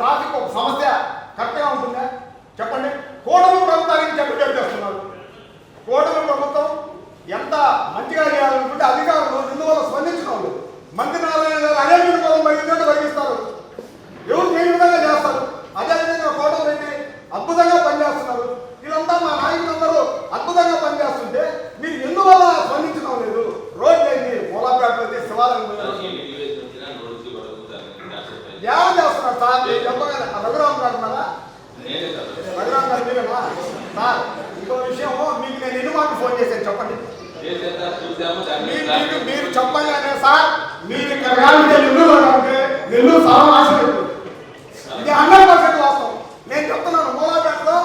Traffic ఒక సమస్య కరెక్ట్గా ఉంటుందా చెప్పండి? కూటమి ప్రభుత్వానికి చెప్పేటట్టు చేస్తున్నారు. కూటమి ప్రభుత్వం ఎంత మంచిగా చేయాలనుకుంటే అధికారులు ఇందువల్ల స్పందించడం లేదు. మంత్రి నారాయణ గారు అనేక కోసం బయట కలిగిస్తారు, ఎవరు ఏ విధంగా చేస్తారు. అదేవిధంగా కూటమి రెడ్డి అద్భుతంగా పనిచేస్తున్నారు. వీళ్ళంతా మా నాయకులందరూ అద్భుతంగా పనిచేస్తుంటే మీరు ఎందువల్ల స్పందించడం లేదు? రోడ్లు ఏంటి మూలాపేట శివాలయం ధ్యానం చేస్తున్నారు సార్. మీరు చెప్పగానే రఘురామ్ గారు ఉన్నారా? రఘురామ్ గారు మీరేనా సార్? ఇంకో విషయం, మీకు నేను ఎన్ని మాటలు ఫోన్ చేశాను చెప్పండి. మీరు చెప్పగానే సార్ మీరు నెల్లూరు సర్వనాశనం ఇది 100% వాస్తవం. నేను చెప్తున్నాను, మూలాపేటలో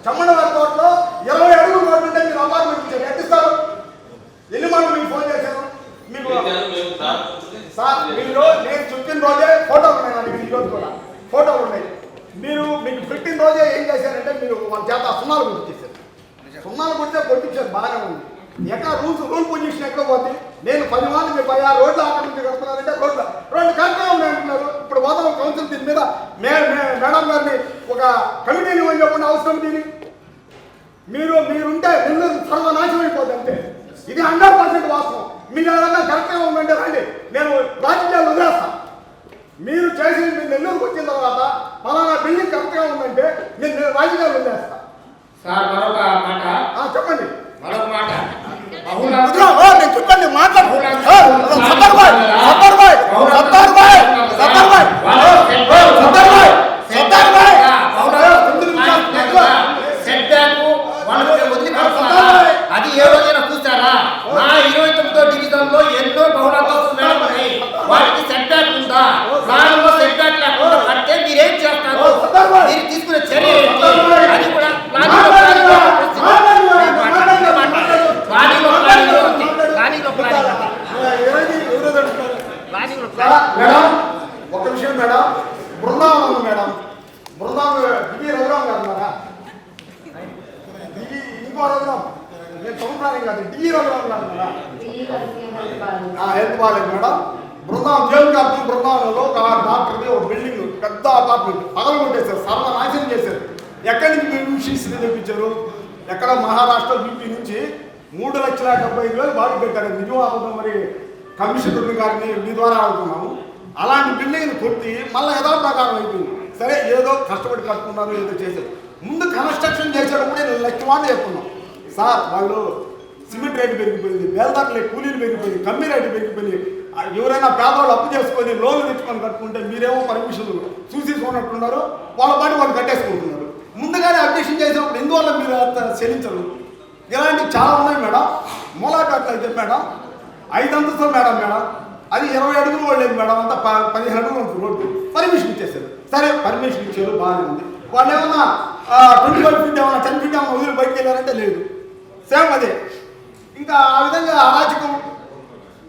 చమ్మడవారి తోటలో 20 అడుగులు రోడ్డు ఉంటే మీరు అపార్ట్మెంట్ ఎట్టిస్తారు? ఎన్ని మాటలు మీకు ఫోన్ చేశాను మీకు సార్? మీరు నేను చెప్పిన రోజే ఫోటోలు ఉన్నాయి, ఈ రోజు కూడా ఫోటోలు ఉన్నాయి. మీకు పెట్టిన రోజే ఏం చేశారంటే మీరు వాళ్ళ చేత సున్నాలు కొట్టించారు. సున్నాలు కొడితే కొట్టించారు, బాగానే ఉంది. ఎక్కడ రూల్ పొజిషన్ ఎక్కడ పోతుంది? నేను 10 మంది 16 రోడ్లు ఆక్రమించి కడుతున్నారంటే రోడ్లు కరెక్ట్గా ఉన్నాయి అంటున్నారు. ఇప్పుడు వాతావరణ కౌన్సిల్ దీని మీద మేడం గారిని ఒక కమిటీని అని చెప్పండి, హౌస్ కమిటీని. మీరుంటే నెల్లూరు సర్వనాశనం అయిపోతుంది అంతే. ఇది 100% వాస్తవం. మీరు ఏదన్నా కరెక్ట్గా ఉందంటే రండి, నేను రాజకీయాలు వదిలేస్తాను. మీరు చేసి మీరు నెల్లూరుకు వచ్చిన తర్వాత పలానా బిల్డింగ్ కరెక్ట్గా ఉందంటే నేను రాజకీయాలు వదిలేస్తాను. సార్ మరొక మాట చెప్పండి. మరొక మాట నేను చెప్పండి మాట్లాడు. అది ఏ రోజైనా చూస్తారా? నా 29వ డివిజన్ లో ఎన్నో బహుళాంతస్తులు ఉన్నాయి, వాటికి సెట్ బ్యాక్ ఉందా? ప్లాన్లో సెట్ బ్యాక్ లేకుండా కడితే మీరేం చేస్తారు? మీరు తీసుకునే చర్య ఏంటి? అది కూడా ఒక విషయం మేడం, బృందావనం మేడం, దిగి రఘురామ్ గారు ఉన్నారా? ఇంకో రఘురామ్, నేను చదువుతాను కాదు, దిగి రఘురామ్ గారు ఉన్నారా? హెల్త్ బాగాలేదు మేడం. బృందావనం జైలు కాదు, బృందావనంలో ఒక డాక్టర్ది ఒక బిల్డింగ్ పెద్ద అపార్ట్మెంట్ పగలు కొట్టేశారు, సర్వనాశనం చేశారు. ఎక్కడి నుంచి మీరు షీట్స్ తెప్పించారు? ఎక్కడ మహారాష్ట్ర యూపీ నుంచి 3,75,000 బాడీ పెట్టారు. నిజం అవ్వడం మరి కమిషనర్ గారిని మీ ద్వారా అడుగుతున్నాము. అలాంటి బిల్డింగ్ని కొట్టి మళ్ళీ యథాప్రకారం అయిపోయింది. సరే ఏదో కష్టపడి కట్టుకున్నారు, ఏదో చేశారు. ముందు కన్స్ట్రక్షన్ చేసేటప్పుడు నేను లెక్కవాడిని చెప్తున్నాం సార్. వాళ్ళు సిమెంట్ రేటు పెరిగిపోయింది, బేల్దారులే కూలీలు పెరిగిపోయింది, కమ్మి రేటు పెరిగిపోయింది. ఎవరైనా పేదవాళ్ళు అప్పు చేసుకొని లోన్లు తెచ్చుకొని కట్టుకుంటే మీరేమో పర్మిషన్లు చూసేసుకున్నట్టున్నారు, వాళ్ళ పాటు వాళ్ళు కట్టేసుకుంటున్నారు. ముందుగానే అబ్జెక్షన్ చేసినప్పుడు ఎందువల్ల మీరు చెల్లించరు? ఇలాంటివి చాలా ఉన్నాయి మేడం. మూలాపేటలో అయితే మేడం 5 అంతస్తులు మేడం, అది 20 అడుగులు లేదు మేడం, అంతా 15 అడుగులు ఉంటుంది రోడ్డు. పర్మిషన్ ఇచ్చేసారు. సరే పర్మిషన్ ఇచ్చారు, బాగానే ఉంది. వాళ్ళు ఏమన్నా 25 ఫీట్ ఏమన్నా 10 ఫీట్ ఏమన్నా వదిలి బయటకు వెళ్ళారంటే లేదు, సేమ్ అదే. ఇంకా ఆ విధంగా అరాచకం.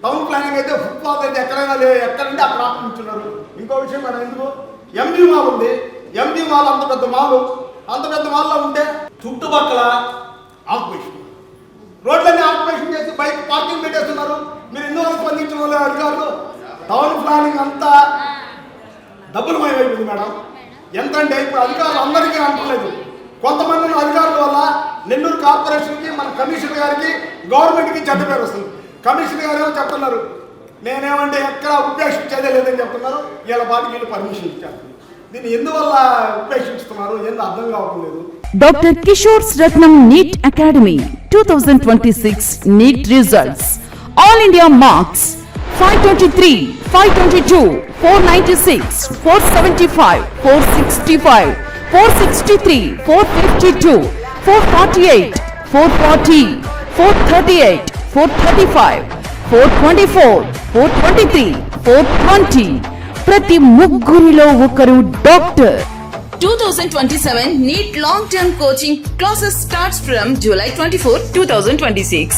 టౌన్ ప్లానింగ్ అయితే ఫుట్పాత్ అయితే ఎక్కడైనా ఎక్కడంటే అక్కడ ఆక్రమించున్నారు. ఇంకో విషయం మేడం, ఎందుకు ఎంజీ మాల్ ఉంది, ఎంజీ మాల్ అంత పెద్ద మాల్లో ఉంటే చుట్టుపక్కల ఆక్యుపేషన్, రోడ్లన్నీ ఆక్యుపేషన్ చేసి బైక్ పార్కింగ్ పెట్టేస్తున్నారు. మీరు ఎందువల్ల స్పందించడం లేదు అధికారులు? టౌన్ ప్లానింగ్ అంతా డబ్బులు మయమైపోయింది మేడం. ఎంత అంటే ఇప్పుడు అధికారులు అందరికీ అంటలేదు, కొంతమంది అధికారుల వల్ల నెల్లూరు కార్పొరేషన్కి, మన కమిషనర్ గారికి, గవర్నమెంట్కి చెడ్డ పేరు వస్తుంది. కమిషనర్ గారు ఏమో చెప్తున్నారు, నేనేమంటే ఎక్కడ ఉపేక్షించేదే లేదని చెప్తున్నారు. వీళ్ళ పాటికి వీళ్ళు పర్మిషన్ ఇచ్చారు. దీన్ని ఎందువల్ల ఉపేక్షిస్తున్నారు ఏందో అర్థం కావట్లేదు. Doctor Kishore Ratnam NEET academy 2026 NEET results. All India marks 523, 522, 496, 475, 465, 463, 452, 448, 440, 438, 435, 424, 423, 420. ప్రతి ముగ్గురిలో ఒకరు doctor. 2027 NEET long-term coaching classes starts from July 24, 2026.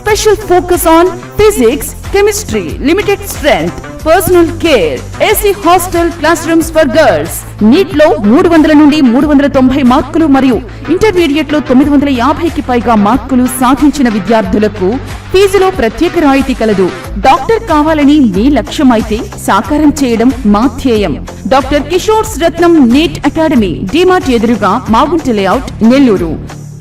Special focus on physics, chemistry, limited strength, personal care, AC hostel, class rooms for girls. NEET లో 300 నుండి 390 మార్కులు మరియు intermediate లో 950కి పైగా మార్కులు సాధించిన విద్యార్థులకు ఫీజులో ప్రత్యేక రాయితీ కలదు. డాక్టర్ కావాలని మీ లక్ష్యం అయితే సాకారం చేయడం మా ధ్యేయం. డాక్టర్ కిషోర్స్ రత్నం నీట్ అకాడమీ, డిమార్ట్ ఎదురుగా, మాగుంట లేఅవుట్, నెల్లూరు.